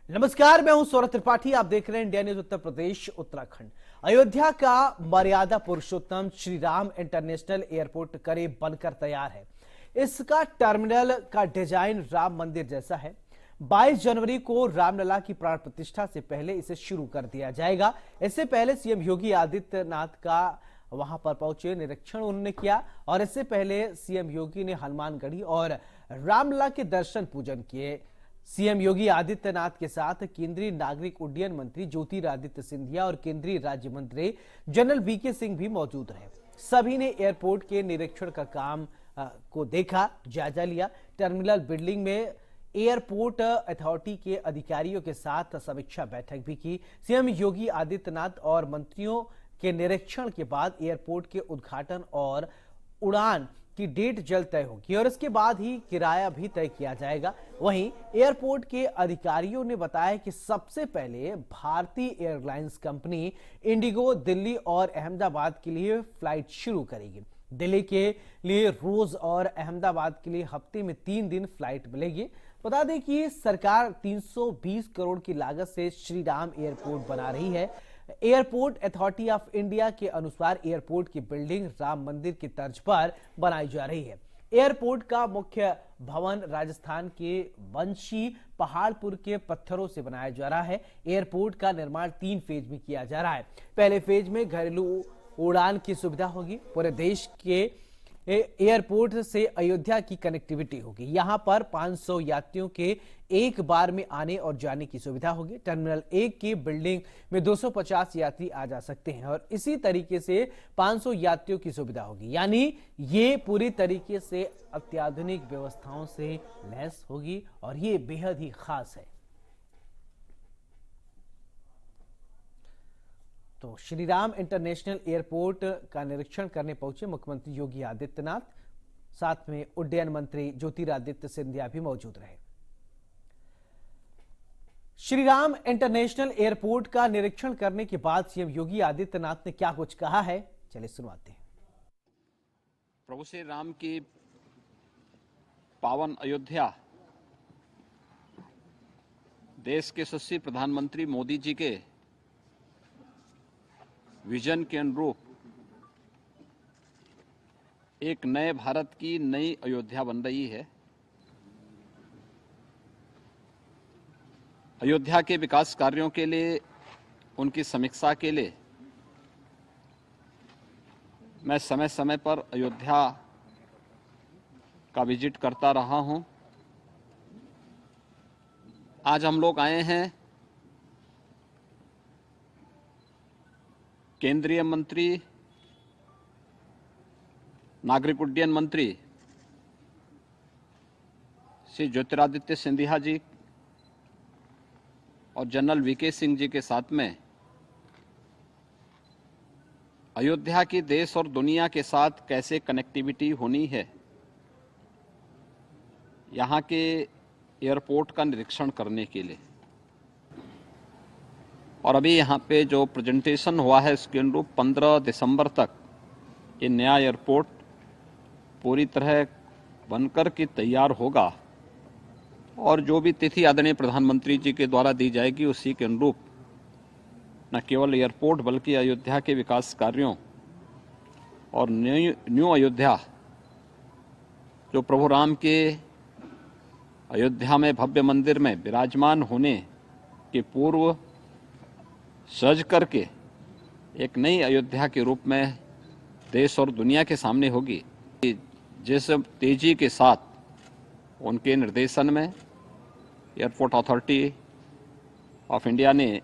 नमस्कार, मैं हूं सौरभ त्रिपाठी। आप देख रहे हैं इंडिया न्यूज उत्तर प्रदेश उत्तराखंड। अयोध्या का मर्यादा पुरुषोत्तम श्री राम इंटरनेशनल एयरपोर्ट करीब बनकर तैयार है। इसका टर्मिनल का डिजाइन राम मंदिर जैसा है। 22 जनवरी को रामलला की प्राण प्रतिष्ठा से पहले इसे शुरू कर दिया जाएगा। इससे पहले सीएम योगी आदित्यनाथ का वहां पर पहुंचे, निरीक्षण उन्होंने किया और इससे पहले सीएम योगी ने हनुमानगढ़ी और रामलला के दर्शन पूजन किए। सीएम योगी आदित्यनाथ के साथ केंद्रीय नागरिक उड्डयन मंत्री ज्योतिरादित्य सिंधिया और केंद्रीय राज्य मंत्री जनरल वीके सिंह भी मौजूद रहे। सभी ने एयरपोर्ट के निरीक्षण का काम को देखा, जायजा लिया। टर्मिनल बिल्डिंग में एयरपोर्ट अथॉरिटी के अधिकारियों के साथ समीक्षा बैठक भी की। सीएम योगी आदित्यनाथ और मंत्रियों के निरीक्षण के बाद एयरपोर्ट के उद्घाटन और उड़ान की डेट जल्द तय होगी और इसके बाद ही किराया भी तय किया जाएगा। वहीं एयरपोर्ट के अधिकारियों ने बताया कि सबसे पहले भारतीय एयरलाइंस कंपनी इंडिगो दिल्ली और अहमदाबाद के लिए फ्लाइट शुरू करेगी। दिल्ली के लिए रोज और अहमदाबाद के लिए हफ्ते में 3 दिन फ्लाइट मिलेगी। बता दें कि सरकार 320 करोड़ की लागत से श्री राम एयरपोर्ट बना रही है। एयरपोर्ट अथॉरिटी ऑफ इंडिया के अनुसार एयरपोर्ट की बिल्डिंग राम मंदिर की तर्ज पर बनाई जा रही है। एयरपोर्ट का मुख्य भवन राजस्थान के बंशी पहाड़पुर के पत्थरों से बनाया जा रहा है। एयरपोर्ट का निर्माण 3 फेज में किया जा रहा है। पहले फेज में घरेलू उड़ान की सुविधा होगी। पूरे देश के एयरपोर्ट से अयोध्या की कनेक्टिविटी होगी। यहां पर 500 यात्रियों के एक बार में आने और जाने की सुविधा होगी। टर्मिनल 1 की बिल्डिंग में 250 यात्री आ जा सकते हैं और इसी तरीके से 500 यात्रियों की सुविधा होगी। यानी ये पूरी तरीके से अत्याधुनिक व्यवस्थाओं से लैस होगी और ये बेहद ही खास है। तो श्री राम इंटरनेशनल एयरपोर्ट का निरीक्षण करने पहुंचे मुख्यमंत्री योगी आदित्यनाथ, साथ में उड्डयन मंत्री ज्योतिरादित्य सिंधिया भी मौजूद रहे। श्री राम इंटरनेशनल एयरपोर्ट का निरीक्षण करने के बाद सीएम योगी आदित्यनाथ ने क्या कुछ कहा है, चलिए सुनवाते हैं। प्रभु श्री राम की पावन अयोध्या देश के यशस्वी प्रधानमंत्री मोदी जी के विजन के अनुरूप एक नए भारत की नई अयोध्या बन रही है। अयोध्या के विकास कार्यों के लिए, उनकी समीक्षा के लिए मैं समय समय पर अयोध्या का विजिट करता रहा हूं। आज हम लोग आए हैं केंद्रीय मंत्री, नागरिक उड्डयन मंत्री श्री ज्योतिरादित्य सिंधिया जी और जनरल वीके सिंह जी के साथ में अयोध्या की देश और दुनिया के साथ कैसे कनेक्टिविटी होनी है, यहाँ के एयरपोर्ट का निरीक्षण करने के लिए। और अभी यहाँ पे जो प्रेजेंटेशन हुआ है इसके अनुरूप 15 दिसंबर तक ये नया एयरपोर्ट पूरी तरह बनकर के तैयार होगा और जो भी तिथि आदरणीय प्रधानमंत्री जी के द्वारा दी जाएगी उसी के अनुरूप न केवल एयरपोर्ट बल्कि अयोध्या के विकास कार्यों और न्यू अयोध्या जो प्रभु राम के अयोध्या में भव्य मंदिर में विराजमान होने के पूर्व सज करके एक नई अयोध्या के रूप में देश और दुनिया के सामने होगी। जिस तेजी के साथ उनके निर्देशन में एयरपोर्ट अथॉरिटी ऑफ इंडिया ने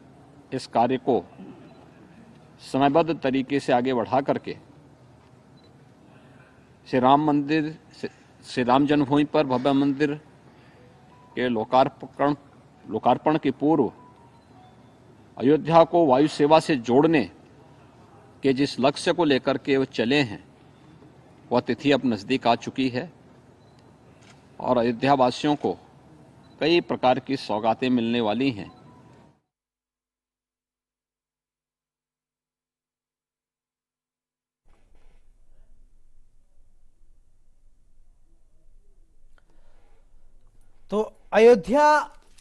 इस कार्य को समयबद्ध तरीके से आगे बढ़ा करके श्री राम मंदिर, श्री राम जन्मभूमि पर भव्य मंदिर के लोकार्पण के पूर्व अयोध्या को वायु सेवा से जोड़ने के जिस लक्ष्य को लेकर के वो चले हैं वह तिथि अब नज़दीक आ चुकी है और अयोध्या वासियों को कई प्रकार की सौगातें मिलने वाली हैं। तो अयोध्या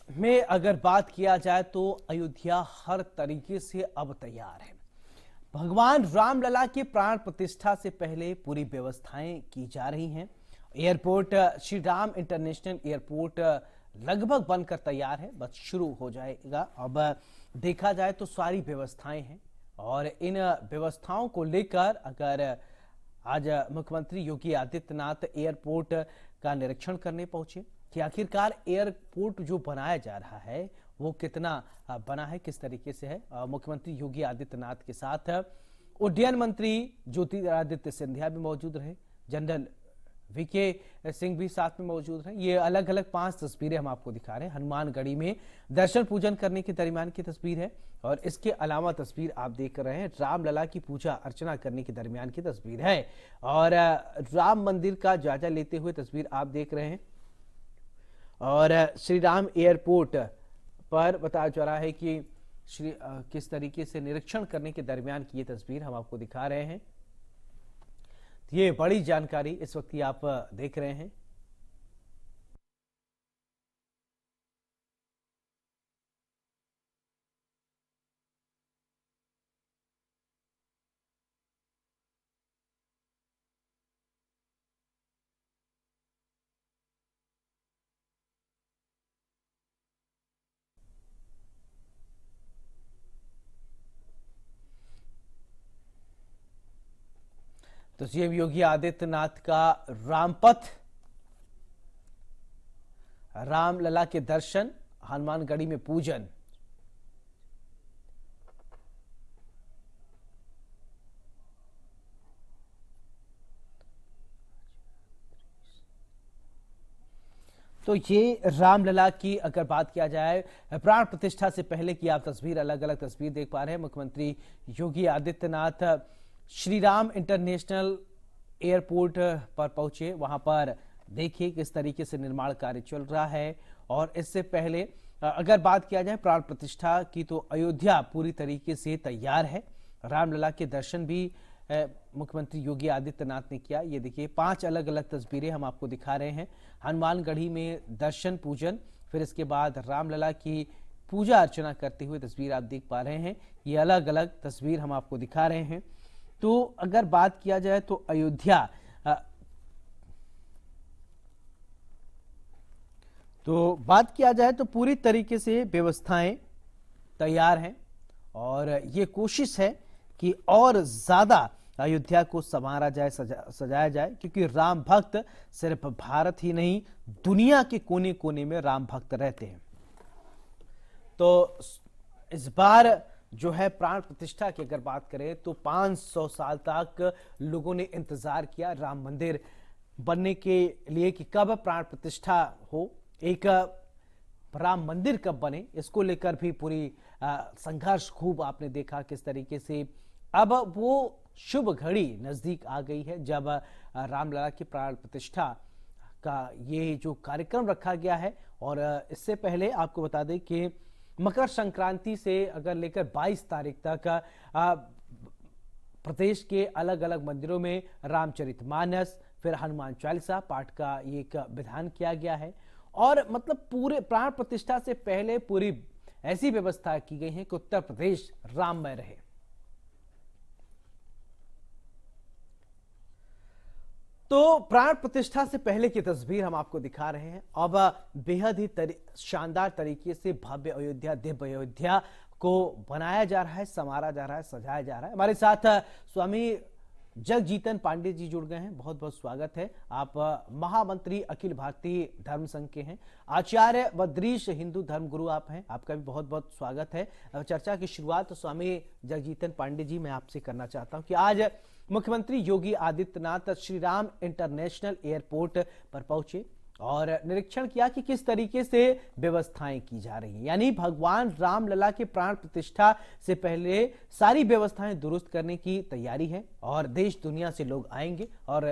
में अगर बात किया जाए तो अयोध्या हर तरीके से अब तैयार है। भगवान रामलला के प्राण प्रतिष्ठा से पहले पूरी व्यवस्थाएं की जा रही हैं। Airport Shri Ram international airport लगभग बनकर तैयार है, बस शुरू हो जाएगा। अब देखा जाए तो सारी व्यवस्थाएं हैं और इन व्यवस्थाओं को लेकर अगर आज मुख्यमंत्री योगी आदित्यनाथ एयरपोर्ट का निरीक्षण करने पहुंचे कि आखिरकार एयरपोर्ट जो बनाया जा रहा है वो कितना बना है, किस तरीके से है। मुख्यमंत्री योगी आदित्यनाथ के साथ उड्डयन मंत्री ज्योतिरादित्य सिंधिया भी मौजूद रहे, जनरल वीके सिंह भी साथ में मौजूद रहे। ये अलग अलग 5 तस्वीरें हम आपको दिखा रहे हैं। हनुमानगढ़ी में दर्शन पूजन करने के दरमियान की तस्वीर है और इसके अलावा तस्वीर आप देख रहे हैं रामलला की पूजा अर्चना करने के दरमियान की तस्वीर है और राम मंदिर का जायजा लेते हुए तस्वीर आप देख रहे हैं। और श्री राम एयरपोर्ट पर बताया जा रहा है कि किस तरीके से निरीक्षण करने के दरमियान की ये तस्वीर हम आपको दिखा रहे हैं। ये बड़ी जानकारी इस वक्त आप देख रहे हैं। तो सीएम योगी आदित्यनाथ का रामपथ, रामलला के दर्शन, हनुमानगढ़ी में पूजन। तो ये रामलला की अगर बात किया जाए प्राण प्रतिष्ठा से पहले की आप तस्वीर, अलग अलग तस्वीर देख पा रहे हैं। मुख्यमंत्री योगी आदित्यनाथ श्री राम इंटरनेशनल एयरपोर्ट पर पहुंचे, वहां पर देखिए किस तरीके से निर्माण कार्य चल रहा है। और इससे पहले अगर बात किया जाए प्राण प्रतिष्ठा की तो अयोध्या पूरी तरीके से तैयार है। रामलला के दर्शन भी मुख्यमंत्री योगी आदित्यनाथ ने किया। ये देखिए 5 अलग अलग तस्वीरें हम आपको दिखा रहे हैं। हनुमानगढ़ी में दर्शन पूजन, फिर इसके बाद रामलला की पूजा अर्चना करते हुए तस्वीर आप देख पा रहे हैं। ये अलग अलग तस्वीर हम आपको दिखा रहे हैं। तो अगर बात किया जाए तो अयोध्या तो पूरी तरीके से व्यवस्थाएं तैयार हैं और ये कोशिश है कि और ज्यादा अयोध्या को संवारा जाए, सजाया जाए, क्योंकि राम भक्त सिर्फ भारत ही नहीं दुनिया के कोने कोने में राम भक्त रहते हैं। तो इस बार जो है प्राण प्रतिष्ठा की अगर बात करें तो 500 साल तक लोगों ने इंतजार किया राम मंदिर बनने के लिए कि कब प्राण प्रतिष्ठा हो, एक राम मंदिर कब बने, इसको लेकर भी पूरी संघर्ष खूब आपने देखा किस तरीके से। अब वो शुभ घड़ी नजदीक आ गई है जब रामलला की प्राण प्रतिष्ठा का ये जो कार्यक्रम रखा गया है। और इससे पहले आपको बता दें कि मकर संक्रांति से अगर लेकर 22 तारीख तक प्रदेश के अलग अलग मंदिरों में रामचरितमानस, फिर हनुमान चालीसा पाठ का ये एक विधान किया गया है। और मतलब पूरे प्राण प्रतिष्ठा से पहले पूरी ऐसी व्यवस्था की गई है कि उत्तर प्रदेश राममय रहे। तो प्राण प्रतिष्ठा से पहले की तस्वीर हम आपको दिखा रहे हैं। अब बेहद ही शानदार तरीके से भव्य अयोध्या, दिव्य अयोध्या को बनाया जा रहा है, संवारा जा रहा है, सजाया जा रहा है। हमारे साथ स्वामी जगजीतन पांडे जी जुड़ गए हैं, बहुत बहुत स्वागत है। आप महामंत्री अखिल भारतीय धर्म संघ के हैं, आचार्य बद्रीश हिंदू धर्म गुरु आप हैं, आपका भी बहुत बहुत स्वागत है। चर्चा की शुरुआत स्वामी जगजीतन पांडे जी मैं आपसे करना चाहता हूं कि आज मुख्यमंत्री योगी आदित्यनाथ श्री राम इंटरनेशनल एयरपोर्ट पर पहुंचे और निरीक्षण किया कि किस तरीके से व्यवस्थाएं की जा रही हैं, यानी भगवान रामलला के प्राण प्रतिष्ठा से पहले सारी व्यवस्थाएं दुरुस्त करने की तैयारी है और देश दुनिया से लोग आएंगे। और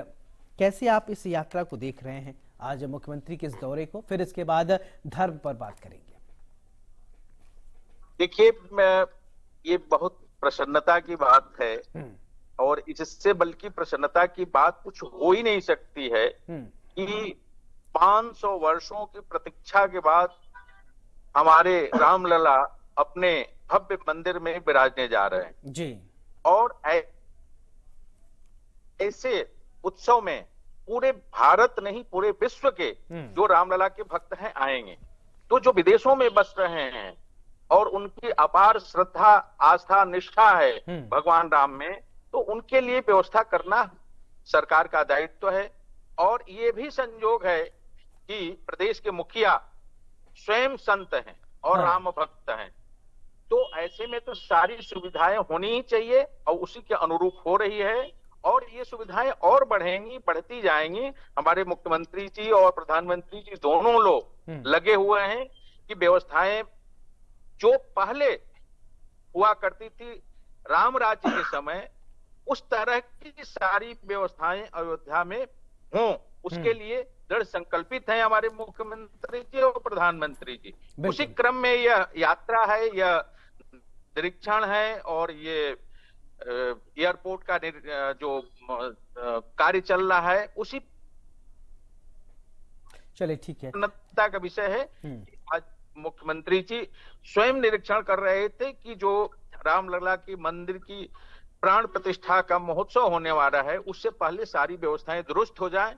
कैसे आप इस यात्रा को देख रहे हैं आज मुख्यमंत्री के इस दौरे को, फिर इसके बाद धर्म पर बात करेंगे। देखिए, ये बहुत प्रसन्नता की बात है और इससे बल्कि प्रसन्नता की बात कुछ हो ही नहीं सकती है कि 500 वर्षों की प्रतीक्षा के बाद हमारे रामलला अपने भव्य मंदिर में विराजने जा रहे हैं जी। और ऐसे उत्सव में पूरे भारत नहीं पूरे विश्व के जो रामलला के भक्त हैं आएंगे। तो जो विदेशों में बस रहे हैं और उनकी अपार श्रद्धा आस्था निष्ठा है भगवान राम में, तो उनके लिए व्यवस्था करना सरकार का दायित्व है। और ये भी संयोग है कि प्रदेश के मुखिया स्वयं संत हैं और राम भक्त हैं, तो ऐसे में तो सारी सुविधाएं होनी ही चाहिए और उसी के अनुरूप हो रही है। और ये सुविधाएं और बढ़ेंगी, बढ़ती जाएंगी। हमारे मुख्यमंत्री जी और प्रधानमंत्री जी दोनों लोग लगे हुए हैं कि व्यवस्थाएं जो पहले हुआ करती थी राम राज्य के समय, उस तरह की सारी व्यवस्थाएं अयोध्या में हों, उसके लिए दृढ़ संकल्पित हैं हमारे मुख्यमंत्री जी और प्रधानमंत्री जी। उसी क्रम में यह यात्रा है, यह निरीक्षण है और ये एयरपोर्ट का जो कार्य चल रहा है उसी चलिए ठीक है प्रसन्नता का विषय है। आज मुख्यमंत्री जी स्वयं निरीक्षण कर रहे थे कि जो रामलला की मंदिर की प्राण प्रतिष्ठा का महोत्सव होने वाला है उससे पहले सारी व्यवस्थाएं दुरुस्त हो जाएं।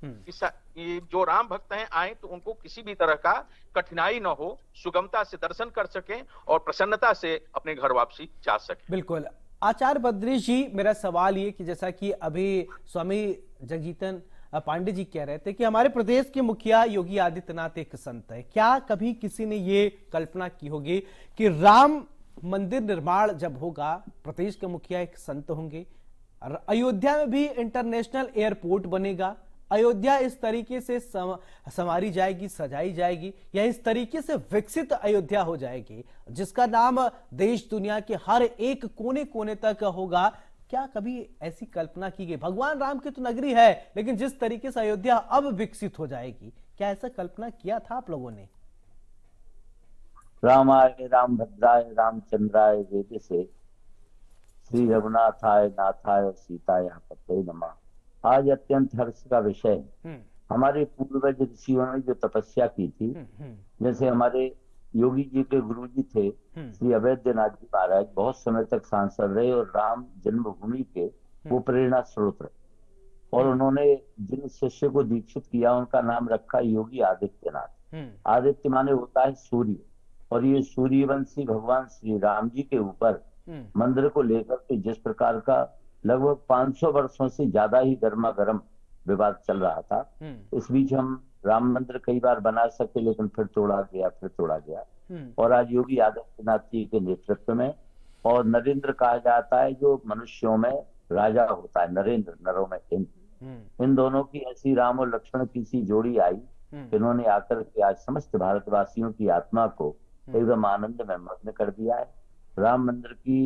ये जो राम भक्त हैं आए तो उनको किसी भी तरह का कठिनाई न हो, सुगमता से दर्शन कर सकें और प्रसन्नता से अपने घर वापसी जा सकें। बिल्कुल। आचार्य बद्रीश जी, मेरा सवाल ये कि जैसा कि अभी स्वामी जगजीतन पांडे जी कह रहे थे कि हमारे प्रदेश के मुखिया योगी आदित्यनाथ एक संत है, क्या कभी किसी ने ये कल्पना की होगी कि राम मंदिर निर्माण जब होगा प्रदेश के मुखिया एक संत होंगे, अयोध्या में भी इंटरनेशनल एयरपोर्ट बनेगा, अयोध्या इस तरीके से संवारी जाएगी, सजाई जाएगी, या इस तरीके से विकसित अयोध्या हो जाएगी जिसका नाम देश दुनिया के हर एक कोने कोने तक होगा? क्या कभी ऐसी कल्पना की गई? भगवान राम की तो नगरी है, लेकिन जिस तरीके से अयोध्या अब विकसित हो जाएगी, क्या ऐसा कल्पना किया था आप लोगों ने? रामाय रामभद्राय रामचंद्राय वेदसे श्री रघुनाथाय नाथाय सीताय पते नमः। आज अत्यंत हर्ष का विषय है। हमारे पूर्वज ऋषियों ने जो तपस्या की थी, जैसे हमारे योगी जी के गुरु जी थे श्री अवैधनाथ जी महाराज, बहुत समय तक सांसद रहे और राम जन्मभूमि के वो प्रेरणा स्रोत रहे। और उन्होंने जिन शिष्य को दीक्षित किया उनका नाम रखा योगी आदित्यनाथ। आदित्य माने होता है सूर्य, और ये सूर्यवंशी भगवान श्री राम जी के ऊपर मंदिर को लेकर के जिस प्रकार का लगभग 500 वर्षों से ज्यादा ही गर्मा गर्म विवाद चल रहा था, इस बीच हम राम मंदिर कई बार बना सके लेकिन फिर तोड़ा गया। और आज योगी आदित्यनाथ जी के नेतृत्व में, और नरेंद्र कहा जाता है जो मनुष्यों में राजा होता है, नरेंद्र नरों में इंद्र, इन दोनों की ऐसी राम और लक्ष्मण की सी जोड़ी आई, इन्होंने आकर के आज समस्त भारतवासियों की आत्मा को एकदम आनंद में मग्न कर दिया है। राम मंदिर की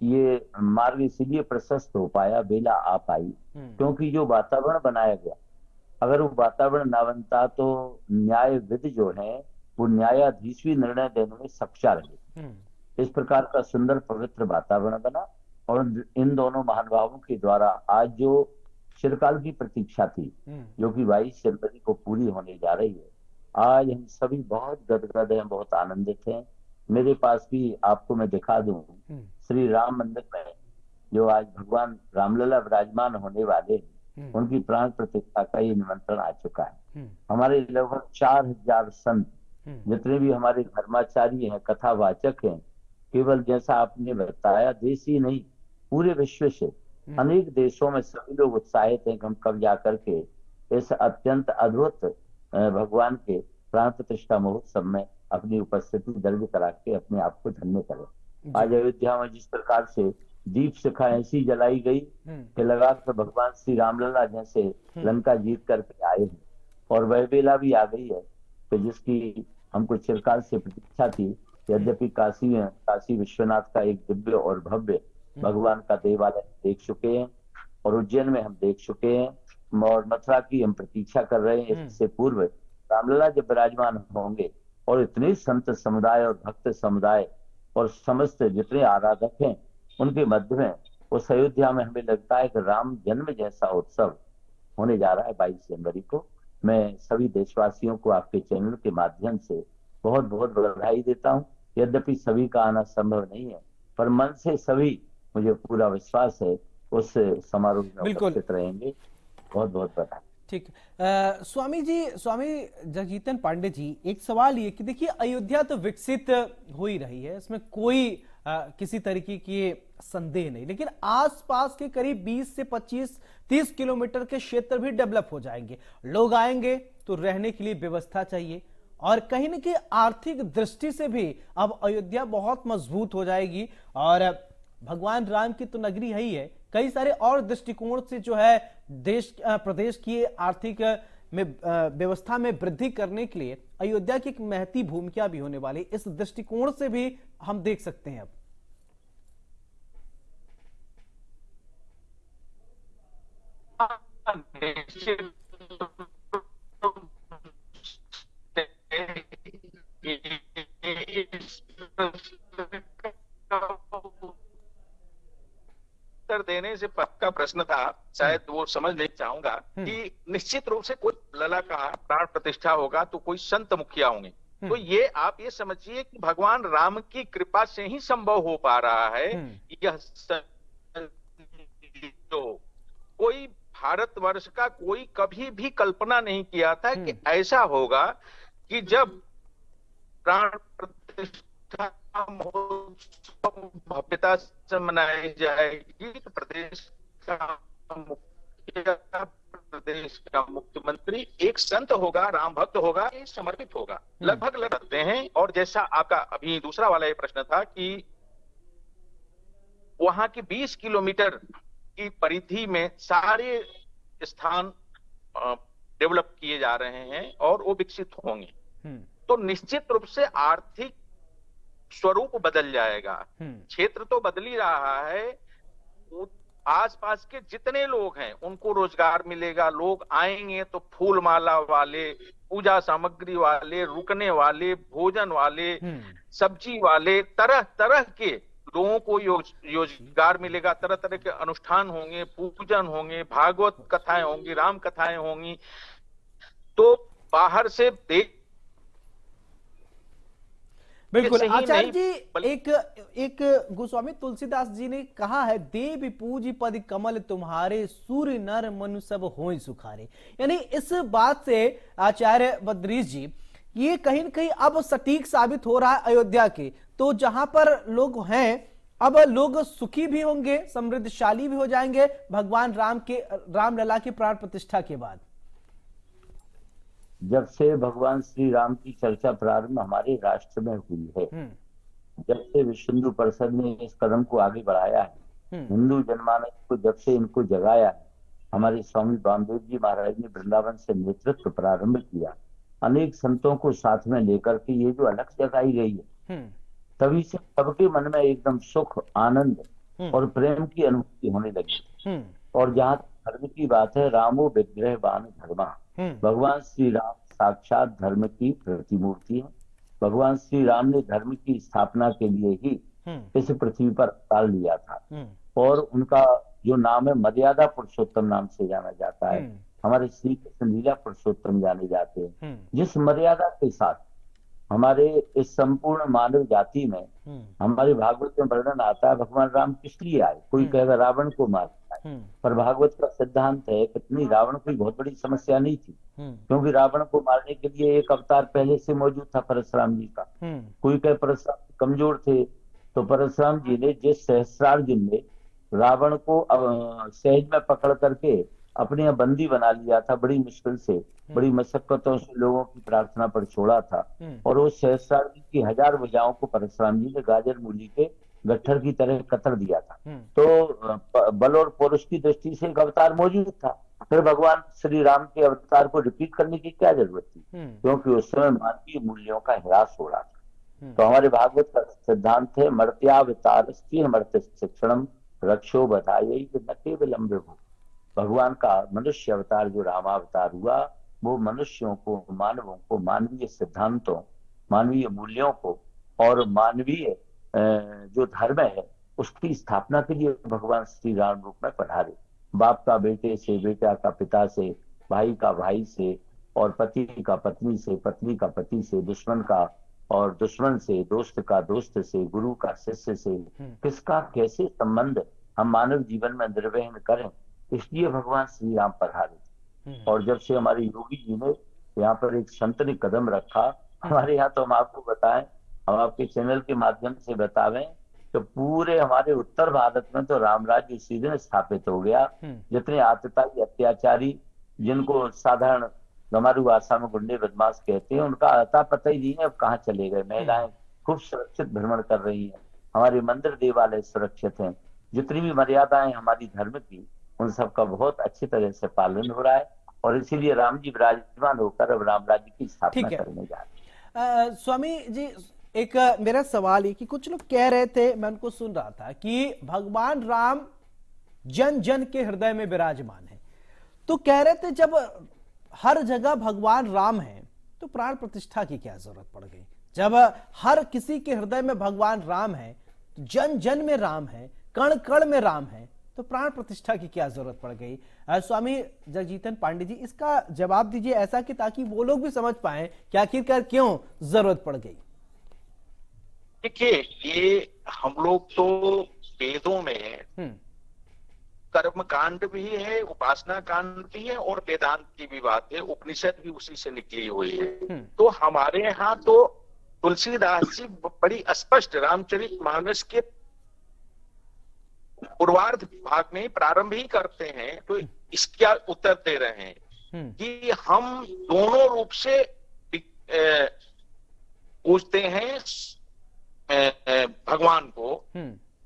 ये मार्ग इसीलिए प्रशस्त हो पाया, बेला आ पाई, क्योंकि जो वातावरण बनाया गया, अगर वो वातावरण ना बनता तो न्यायविद जो है वो न्यायाधीश भी निर्णय देने में सक्षम रहे। इस प्रकार का सुंदर पवित्र वातावरण बना, और इन दोनों महानुभावों के द्वारा आज जो चिरकाल की प्रतीक्षा थी, जो कि 22 जनवरी को पूरी होने जा रही है, आज हम सभी बहुत गदगद हैं, बहुत आनंदित हैं। मेरे पास भी आपको मैं दिखा दूं, श्री राम मंदिर में जो आज भगवान रामलला विराजमान होने वाले हैं, उनकी प्राण प्रतिष्ठा का ये निमंत्रण आ चुका है। हमारे लगभग 4000 संत, जितने भी हमारे धर्माचार्य हैं, कथावाचक हैं, केवल जैसा आपने बताया देश ही नहीं पूरे विश्व से अनेक देशों में सभी लोग उत्साहित हैं कि हम कब जाकर के इस अत्यंत अद्भुत भगवान के प्राण प्रतिष्ठा महोत्सव में अपनी उपस्थिति दर्ज करा के अपने आप को धन्य करें। आज अयोध्या में जिस प्रकार से दीप शिखा ऐसी जलाई गई कि लगा कि भगवान श्री रामलला जैसे लंका जीत करके आए हैं, और वह बेला भी आ गई है कि जिसकी हमको चिरकाल से प्रतीक्षा थी। यद्यपि काशी विश्वनाथ का एक दिव्य और भव्य भगवान का देवालय देख चुके हैं, और उज्जैन में हम देख चुके हैं, और मथुरा की हम प्रतीक्षा कर रहे हैं। इससे पूर्व रामलला जब विराजमान होंगे और इतने संत समुदाय और भक्त समुदाय और समस्त जितने आराधक हैं उनके मध्य में उस अयोध्या में हमें लगता है कि राम जन्म जैसा उत्सव होने जा रहा है 22 जनवरी को। मैं सभी देशवासियों को आपके चैनल के माध्यम से बहुत बहुत बधाई देता हूं। यद्यपि सभी का आना संभव नहीं है, पर मन से सभी, मुझे पूरा विश्वास है, उस समारोह में बिल्कुल। उपस्थित रहेंगे। बहुत बहुत बधाई। ठीक। स्वामी जी, स्वामी जगजीतन पांडे जी, एक सवाल ये कि देखिए, अयोध्या तो विकसित हो ही रही है, इसमें कोई किसी तरीके की संदेह नहीं, लेकिन आसपास के करीब 20 से 25-30 किलोमीटर के क्षेत्र भी डेवलप हो जाएंगे। लोग आएंगे तो रहने के लिए व्यवस्था चाहिए, और कहीं न कहीं आर्थिक दृष्टि से भी अब अयोध्या बहुत मजबूत हो जाएगी। और भगवान राम की तो नगरी है ही है, कई सारे और दृष्टिकोण से जो है देश प्रदेश की आर्थिक में व्यवस्था में वृद्धि करने के लिए अयोध्या की एक महती भूमिका भी होने वाली, इस दृष्टिकोण से भी हम देख सकते हैं। अब उत्तर देने से पक्का प्रश्न था, शायद वो समझ नहीं चाहूंगा कि निश्चित रूप से कोई लला का प्राण प्रतिष्ठा होगा तो कोई संत मुखिया होंगे। तो ये आप ये समझिए कि भगवान राम की कृपा से ही संभव हो पा रहा है। यह जो कोई भारतवर्ष का कोई कभी भी कल्पना नहीं किया था कि ऐसा होगा कि जब प्राण प्रतिष्ठा महोत्सव भव्यता से मनाई जाएगी तो प्रदेश का मुख्यमंत्री एक संत होगा, राम भक्त होगा, समर्पित होगा, लगभग लगते हैं। और जैसा आपका अभी दूसरा वाला ये प्रश्न था कि वहां की 20 किलोमीटर की परिधि में सारे स्थान डेवलप किए जा रहे हैं और वो विकसित होंगे, तो निश्चित रूप से आर्थिक स्वरूप बदल जाएगा। क्षेत्र तो बदल ही रहा है, आसपास के जितने लोग हैं उनको रोजगार मिलेगा। लोग आएंगे तो फूल माला वाले, पूजा सामग्री वाले, रुकने वाले, भोजन वाले, सब्जी वाले, तरह तरह के लोगों को रोजगार मिलेगा। तरह तरह के अनुष्ठान होंगे, पूजन होंगे, भागवत कथाएं होंगी, राम कथाएं होंगी। तो बाहर से देख बिल्कुल आचार्य जी, एक गोस्वामी तुलसीदास जी ने कहा है, देव पूजी पद कमल तुम्हारे, सूर्य नर मनु सब होय सुखारे। यानी इस बात से आचार्य बद्रीश जी, ये कहीं न कहीं अब सटीक साबित हो रहा है अयोध्या के, तो जहां पर लोग हैं अब लोग सुखी भी होंगे, समृद्धशाली भी हो जाएंगे भगवान रामलला की प्राण प्रतिष्ठा के बाद। जब से भगवान श्री राम की चर्चा प्रारंभ हमारे राष्ट्र में हुई है, जब से विश्व हिंदू परिषद ने इस कदम को आगे बढ़ाया है, हिंदू जनमानस को जब से इनको जगाया है, हमारे स्वामी वामदेव जी महाराज ने वृंदावन से नेतृत्व प्रारंभ किया, अनेक संतों को साथ में लेकर के ये जो अलख जगाई गई है, तभी से सबके मन में एकदम सुख, आनंद और प्रेम की अनुभूति होने लगी। और जहाँ धर्म की बात है, रामो विग्रहवान धर्मा, भगवान श्री राम साक्षात धर्म की प्रतिमूर्ति है। भगवान श्री राम ने धर्म की स्थापना के लिए ही इस पृथ्वी पर अवतार लिया था, और उनका जो नाम है मर्यादा पुरुषोत्तम नाम से जाना जाता है। हमारे श्री कृष्ण लीला पुरुषोत्तम जाने जाते हैं। जिस मर्यादा के साथ हमारे इस संपूर्ण मानव जाति में, हमारे भागवत में वर्णन आता है भगवान राम किस लिए आए। कोई कहेगा रावण को मारना है, पर भागवत का सिद्धांत है कितनी रावण कोई बहुत बड़ी समस्या नहीं थी, क्योंकि रावण को मारने के लिए एक अवतार पहले से मौजूद था परशुराम जी का। कोई कहे परशुराम कमजोर थे, तो परशुराम जी ने जिस सहस्रार्जुन ने रावण को सहज में पकड़ करके अपने यहाँ बंदी बना लिया था, बड़ी मुश्किल से, बड़ी मशक्कतों से लोगों की प्रार्थना पर छोड़ा था, और उस सहस्रार्जुन की 1000 भुजाओं को परशुराम जी ने गाजर मूली के गट्ठर की तरह कतर दिया था। तो बल और पौरुष की दृष्टि से एक अवतार मौजूद था, फिर भगवान श्री राम के अवतार को रिपीट करने की क्या जरूरत थी, क्योंकि उस समय मानवीय मूल्यों का ह्रास हो रहा था। तो हमारे भागवत का सिद्धांत है मर्त्यावतार मर्त्य शिक्षणम रक्षो बधाई न केवलम विभु। भगवान का मनुष्य अवतार जो रामावतार हुआ, वो मनुष्यों को, मानवों को मानवीय सिद्धांतों, मानवीय मूल्यों को और मानवीय जो धर्म है उसकी स्थापना के लिए भगवान श्री राम रूप में पधारे। बाप का बेटे से, बेटा का पिता से, भाई का भाई से और पति का पत्नी से, पत्नी का पति से, दुश्मन का और दुश्मन से, दोस्त का दोस्त से, गुरु का शिष्य से, किसका कैसे संबंध हम मानव जीवन में निर्वहन करें, इसलिए भगवान श्री राम पधारे थे। और जब से हमारे योगी जी ने यहाँ पर एक संत ने कदम रखा, हमारे यहाँ तो हम आपको बताएं, हम आपके चैनल के माध्यम से बतावें, तो पूरे हमारे उत्तर भारत में तो राम राज्य उसी दिन स्थापित हो गया। जितने आतताई अत्याचारी, जिनको साधारण गमारू भाषा में गुंडे बदमाश कहते हैं, उनका अता पता ही नहीं है अब कहाँ चले गए। महिलाएं खूब सुरक्षित भ्रमण कर रही हैं, हमारे मंदिर देवालय सुरक्षित हैं, जितनी भी मर्यादाएं हमारी धर्म की, उन सब का बहुत अच्छी तरह से पालन हो रहा है। और इसीलिए राम जी विराजमान होकर अब राम राज्य की स्थापना करने जा रहे हैं। स्वामी जी, एक मेरा सवाल है कि कुछ लोग कह रहे थे, मैं उनको सुन रहा था, कि भगवान राम जन जन के हृदय में विराजमान है, तो कह रहे थे जब हर जगह भगवान राम है तो प्राण प्रतिष्ठा की क्या जरूरत पड़ गई? जब हर किसी के हृदय में भगवान राम है, तो जन जन में राम है, कण कण में राम है, तो प्राण प्रतिष्ठा की क्या जरूरत पड़ गई? स्वामी जगजीतन पांडे जी, इसका जवाब दीजिए ऐसा कि ताकि वो लोग भी समझ पाए कि आखिरकार क्यों जरूरत पड़ गई। देखिए, ये हम लोग तो वेदों में कर्म कांड भी है, उपासना कांड भी है और वेदांत की भी बात है, उपनिषद भी उसी से निकली हुई है। तो हमारे यहाँ तो तुलसीदास जी बड़ी स्पष्ट रामचरितमानस के पूर्वार्ध भाग में प्रारंभ ही करते हैं, तो इसका उत्तर दे रहे हैं कि हम दोनों रूप से पूजते हैं भगवान को,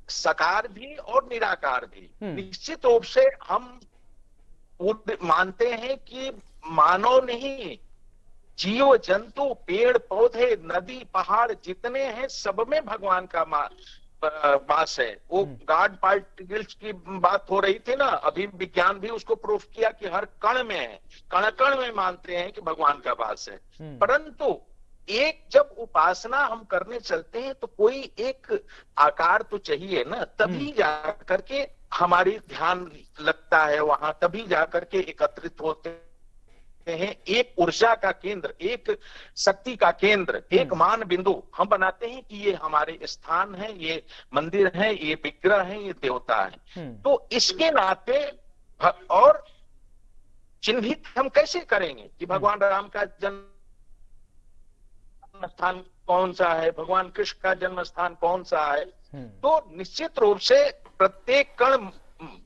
साकार भी और निराकार भी। निश्चित रूप से हम मानते हैं कि मानव नहीं, जीव जंतु, पेड़ पौधे, नदी पहाड़ जितने हैं, सब में भगवान का वास है। वो गॉड पार्टिकल्स की बात हो रही थी ना, अभी विज्ञान भी उसको प्रूफ किया कि हर कण में है, कण कण में मानते हैं कि भगवान का वास है। परंतु एक जब उपासना हम करने चलते हैं तो कोई एक आकार तो चाहिए ना, तभी जाकर के हमारी ध्यान लगता है वहां, तभी जाकर के एकत्रित होते हैं। एक ऊर्जा का केंद्र, एक शक्ति का केंद्र, एक मान बिंदु हम बनाते हैं कि ये हमारे स्थान है, ये मंदिर है, ये विग्रह है, ये देवता है। तो इसके नाते और चिन्हित हम कैसे करेंगे कि भगवान राम का जन्म स्थान कौन सा है, भगवान कृष्ण का जन्म स्थान कौन सा है? तो निश्चित रूप से प्रत्येक कण,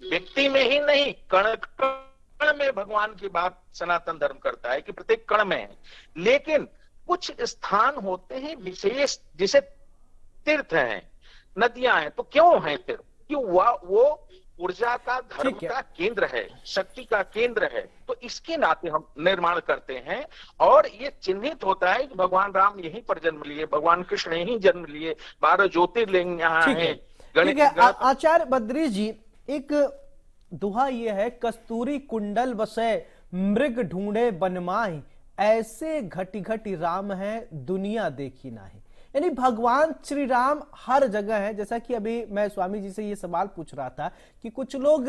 व्यक्ति में ही नहीं, कण कण में भगवान की बात सनातन धर्म करता है कि प्रत्येक कण में है। लेकिन कुछ स्थान होते हैं विशेष, जैसे तीर्थ हैं, नदियां हैं, तो क्यों हैं तीर्थ? क्यों? वो ऊर्जा का, धर्म का केंद्र है, शक्ति का केंद्र है। तो इसके नाते हम निर्माण करते हैं और ये चिन्हित होता है कि भगवान राम यहीं पर जन्म लिए, भगवान कृष्ण यहीं जन्म लिए, 12 ज्योतिर्लिंग यहाँ है। ठीक है आचार्य बद्री जी, एक दुहा ये है, कस्तूरी कुंडल बसे मृग ढूंढे बनमाही, ऐसे घटी घटी राम है दुनिया देखी नाही। यानी भगवान श्री राम हर जगह है। जैसा कि अभी मैं स्वामी जी से ये सवाल पूछ रहा था कि कुछ लोग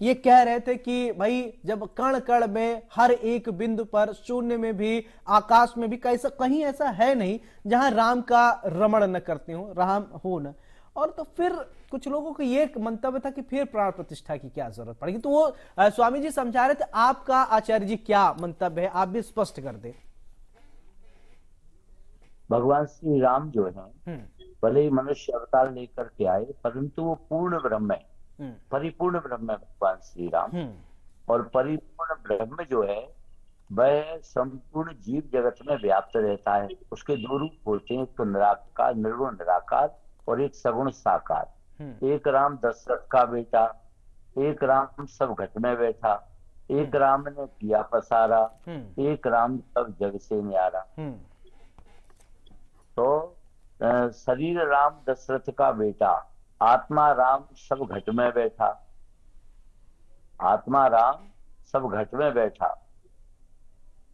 ये कह रहे थे कि भाई जब कण कण में, हर एक बिंदु पर, शून्य में भी, आकाश में भी, कैसा कहीं ऐसा है नहीं जहां राम का रमण न करते हो, राम हो न। और तो फिर कुछ लोगों का ये मंतव्य था कि फिर प्राण प्रतिष्ठा की क्या जरूरत पड़ेगी। तो वो स्वामी जी समझा रहे थे, आपका आचार्य जी क्या मंतव्य है, आप भी स्पष्ट कर दे। भगवान श्री राम जो है, भले ही मनुष्य अवतार लेकर के आए, परंतु वो पूर्ण ब्रह्म है, परिपूर्ण ब्रह्म है भगवान श्री राम। और परिपूर्ण ब्रह्म जो है वह संपूर्ण जीव जगत में व्याप्त रहता है। उसके दो रूप होते हैं, एक तो निराकार, निर्गुण निराकार, और एक सगुण साकार। एक राम दशरथ का बेटा, एक राम सब घट में बैठा, एक राम ने किया पसारा, एक राम सब जग से न्यारा। तो शरीर राम दशरथ का बेटा, आत्मा राम सब घट में बैठा, आत्मा राम सब घट में बैठा,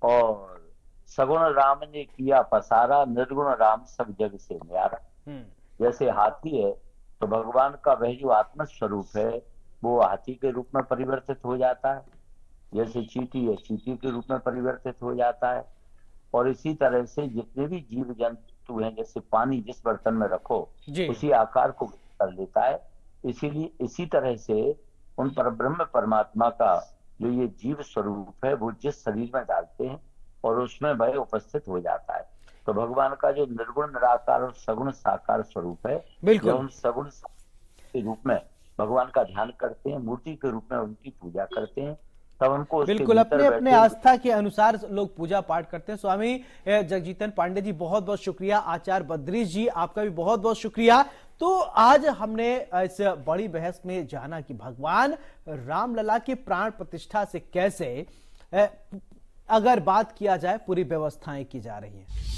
और सगुण राम ने किया पसारा, निर्गुण राम सब जग से न्यारा। जैसे हाथी है तो भगवान का वह जो आत्म स्वरूप है वो हाथी के रूप में परिवर्तित हो जाता है, जैसे चींटी है, चींटी के रूप में परिवर्तित हो जाता है। और इसी तरह से जितने भी जीव जंतु हैं, जैसे पानी जिस बर्तन में रखो जी। उसी आकार को कर लेता है। इसीलिए इसी तरह से उन परब्रह्म परमात्मा का जो ये जीव स्वरूप है वो जिस शरीर में डालते हैं और उसमें वह उपस्थित हो जाता है। तो भगवान का जो निर्गुण निराकार और सगुण साकार स्वरूप है, बिल्कुल। जब हम सगुण के रूप में भगवान का ध्यान करते हैं, मूर्ति के रूप में उनकी पूजा करते हैं, तब हमको उसके बिल्कुल, भीतर अपने अपने बैठे आस्था के अनुसार लोग पूजा पाठ करते हैं। स्वामी जगजीतन पांडे जी बहुत बहुत शुक्रिया। आचार्य बद्रीश जी आपका भी बहुत बहुत शुक्रिया। तो आज हमने इस बड़ी बहस में जाना कि भगवान रामलला की प्राण प्रतिष्ठा से कैसे अगर बात किया जाए पूरी व्यवस्थाएं की जा रही हैं।